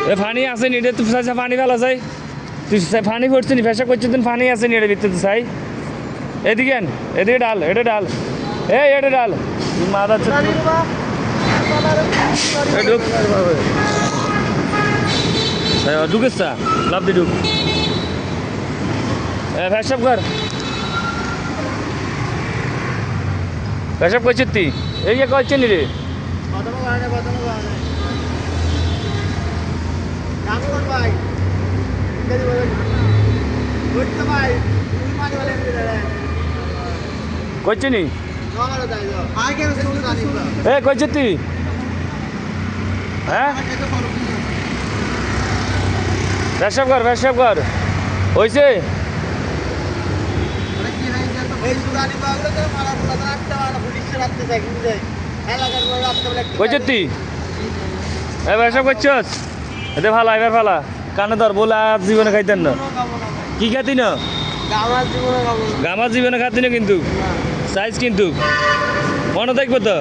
a funny আছে নি রে তুই সাইসা পানি ফেলা যাই তুই ফানি করছিস নি ফেসা করছিস তুই ফানি আছে নি এর ভিতরে চাই এদিকে আন এদিকে ডাল এটা ডাল এই এটা ডাল মাথা ঢুক ঢুকিস লাভ দি ঢুক ফেসব কর ফেসব করছিস তুই এই যে করছিস নি রে করছি নি এ করছিস তুই হ্যাঁ ফেসব কর হয়েছে করছিস তুই এ ফেসব করছিস এতে ভালো এবার ভালো কানে ধর বলে আর জীবনে খাইতেন না কি খাতি না গামার জীবনে খাতি না কিন্তু সাইজ কিন্তু মনে থাকবে তো